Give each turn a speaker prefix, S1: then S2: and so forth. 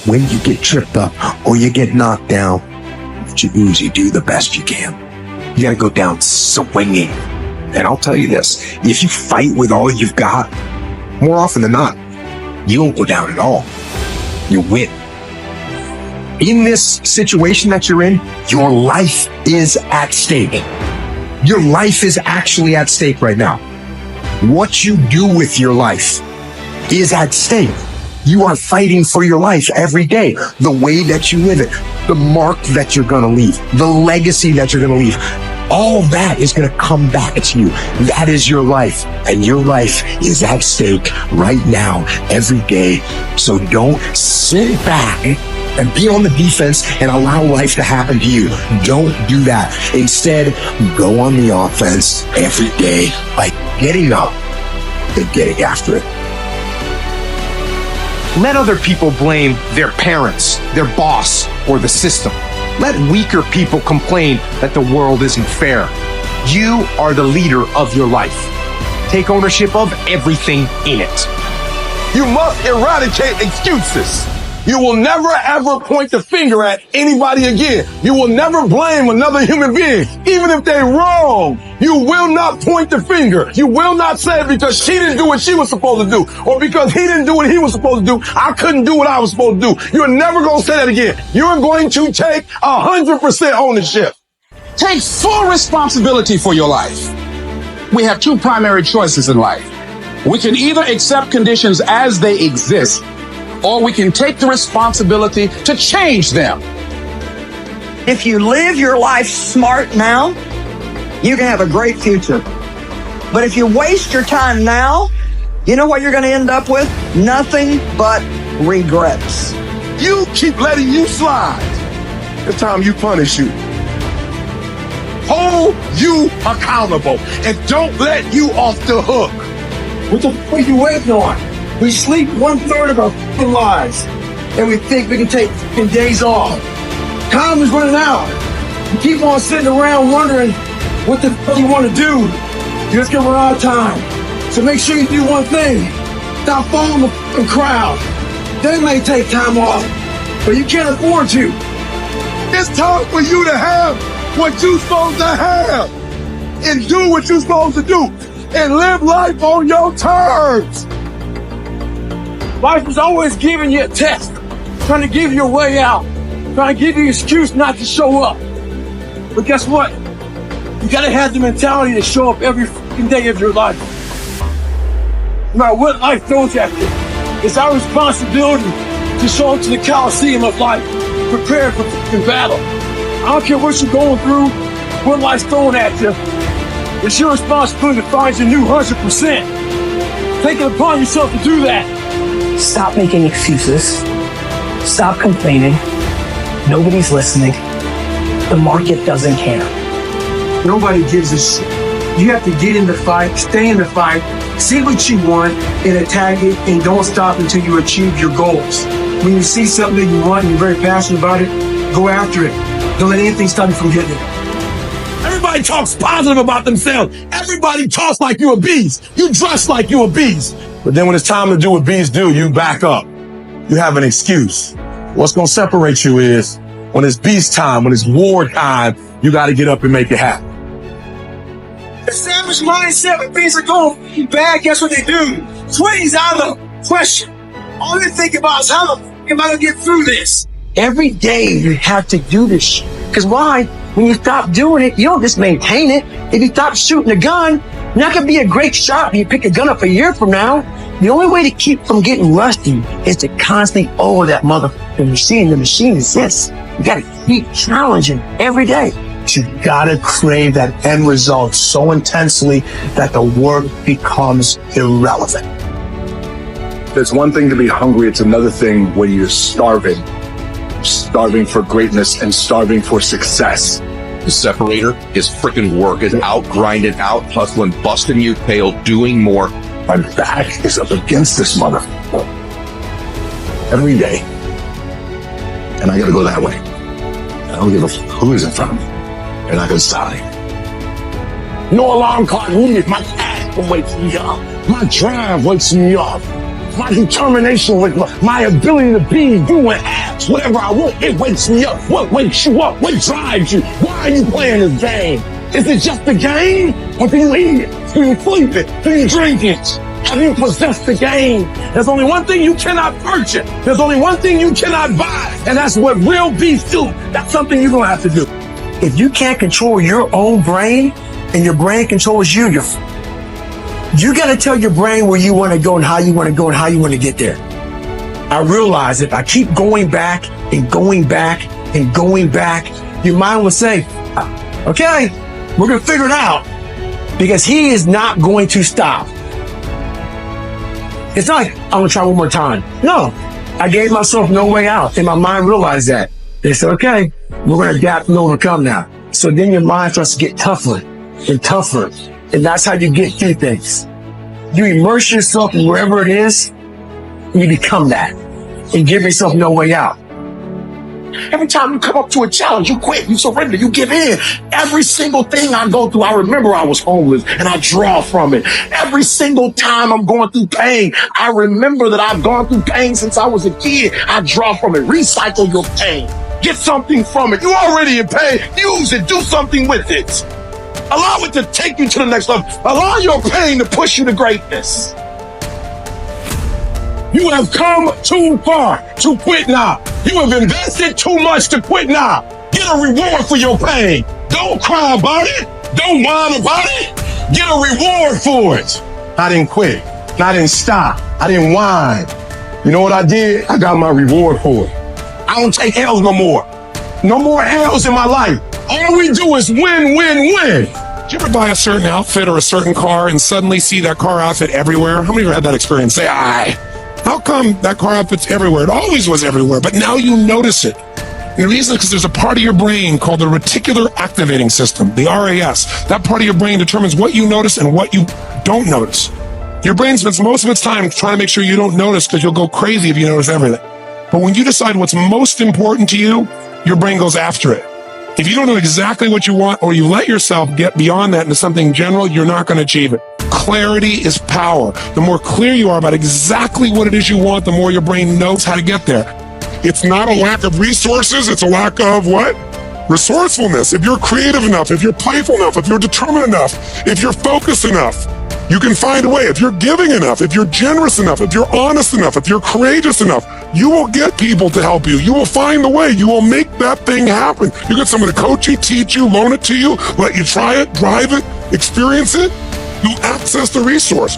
S1: When you get tripped up or you get knocked down, what you do is you do the best you can. You gotta go down swinging. And I'll tell you this, if you fight with all you've got, more often than not, you won't go down at all. You win. In this situation that you're in, your life is at stake. Your life is actually at stake right now. What you do with your life is at stake. You are fighting for your life every day. The way that you live it, the mark that you're going to leave, the legacy that you're going to leave, all that is going to come back to you. That is your life, and your life is at stake right now, every day. So don't sit back and be on the defense and allow life to happen to you. Don't do that. Instead, go on the offense every day by getting up and getting after it. Let other people blame their parents, their boss, or the system. Let weaker people complain that the world isn't fair. You are the leader of your life. Take ownership of everything in it.
S2: You must eradicate excuses. You will never ever point the finger at anybody again. You will never blame another human being, even if they're wrong. You will not point the finger. You will not say because she didn't do what she was supposed to do, or because he didn't do what he was supposed to do, I couldn't do what I was supposed to do. You're never going to say that again. You're going to take 100% ownership.
S3: Take full responsibility for your life. We have two primary choices in life. We can either accept conditions as they exist, or we can take the responsibility to change them.
S4: If you live your life smart now, you can have a great future. But if you waste your time now, you know what you're going to end up with? Nothing but regrets.
S2: You keep letting you slide. The time you punish you. Hold you accountable and don't let you off the hook.
S5: What the fuck are you waiting on? We sleep 1/3 of our fucking lives, and we think we can take days off. Time is running out. You keep on sitting around wondering what the fuck you want to do. You're just gonna run out of time. So make sure you do one thing. Stop following the fucking crowd. They may take time off, but you can't afford to.
S2: It's time for you to have what you're supposed to have and do what you're supposed to do and live life on your terms.
S5: Life is always giving you a test, trying to give you a way out, trying to give you an excuse not to show up. But guess what? You gotta have the mentality to show up every fucking day of your life. No matter what life throws at you, it's our responsibility to show up to the Coliseum of life, prepared for fucking battle. I don't care what you're going through, what life's throwing at you. It's your responsibility to find your new 100%. Take it upon yourself to do that.
S6: Stop making excuses. Stop complaining. Nobody's listening. The market doesn't care.
S5: Nobody gives a shit. You have to get in the fight, stay in the fight, see what you want, and attack it, and don't stop until you achieve your goals. When you see something that you want and you're very passionate about it, go after it. Don't let anything stop you from getting it.
S2: Everybody talks positive about themselves. Everybody talks like you a beast. You dress like you a beast. But then when it's time to do what beasts do, you back up. You have an excuse. What's going to separate you is when it's beast time, when it's war time, you got to get up and make it happen.
S5: The savage mindset when things are going bad, guess what they do? Quitting's out of the question. All they think about is how the fuck am I going to get through this? Every day you have to do this shit. Because why? When you stop doing it, you don't just maintain it. If you stop shooting a gun, you're not going to be a great shot when you pick a gun up a year from now. The only way to keep from getting rusty is to constantly owe that motherfucking machine. The machine is this. You got to keep challenging every day.
S1: You gotta crave that end result so intensely that the work becomes irrelevant.
S7: There's one thing to be hungry, it's another thing when you're starving for greatness and starving for success.
S8: The separator is freaking work, is out grinding, out hustling, busting your tail, doing more.
S7: My back is up against this motherfucker every day, and I gotta go that way. I don't give a fuck who is in front of me. They're not gonna stop me.
S2: No alarm clock needed. My passion wakes me up. My drive wakes me up. my determination, with my ability to be, do, and ask whatever I want. It wakes me up. What wakes you up? What drives you? Why are you playing this game? Is it just a game? Or do you eat it? Do you sleep it? Do you drink it? Have you possessed the game? There's only one thing you cannot purchase. There's only one thing you cannot buy. And that's what real beef do. That's something you're going to have to do.
S5: If you can't control your own brain and your brain controls you, you got to tell your brain where you want to go and how you want to go and how you want to get there. I realize if I keep going back and going back and going back, your mind will say, okay, we're going to figure it out, because he is not going to stop. It's not like, I'm going to try one more time. No, I gave myself no way out, and my mind realized that. They said, okay, we're going to adapt and overcome now. So then your mind starts to get tougher and tougher, and that's how you get through things. You immerse yourself in wherever it is, and you become that, and give yourself no way out.
S2: Every time you come up to a challenge, you quit, you surrender, you give in. Every single thing I go through, I remember I was homeless and I draw from it. Every single time I'm going through pain, I remember that I've gone through pain since I was a kid. I draw from it. Recycle your pain. Get something from it. You're already in pain. Use it. Do something with it. Allow it to take you to the next level. Allow your pain to push you to greatness. You have come too far to quit now. You have invested too much to quit now. Get a reward for your pain. Don't cry about it. Don't whine about it. Get a reward for it. I didn't quit. I didn't stop. I didn't whine. You know what I did? I got my reward for it. I don't take L's no more. No more L's in my life. All we do is win, win, win.
S9: Did you ever buy a certain outfit or a certain car and suddenly see that car outfit everywhere? How many of you had that experience? Say, how come that car outfit's everywhere? It always was everywhere, but now you notice it. And the reason is because there's a part of your brain called the reticular activating system, the RAS. That part of your brain determines what you notice and what you don't notice. Your brain spends most of its time trying to make sure you don't notice, because you'll go crazy if you notice everything. But when you decide what's most important to you, your brain goes after it. If you don't know exactly what you want, or you let yourself get beyond that into something general, you're not going to achieve it. Clarity is power. The more clear you are about exactly what it is you want, the more your brain knows how to get there. It's not a lack of resources, it's a lack of what? Resourcefulness. If you're creative enough, if you're playful enough, if you're determined enough, if you're focused enough, you can find a way. If you're giving enough, if you're generous enough, if you're honest enough, if you're courageous enough, you will get people to help you. You will find the way. You will make that thing happen. You get someone to coach you, teach you, loan it to you, let you try it, drive it, experience it. You access the resource.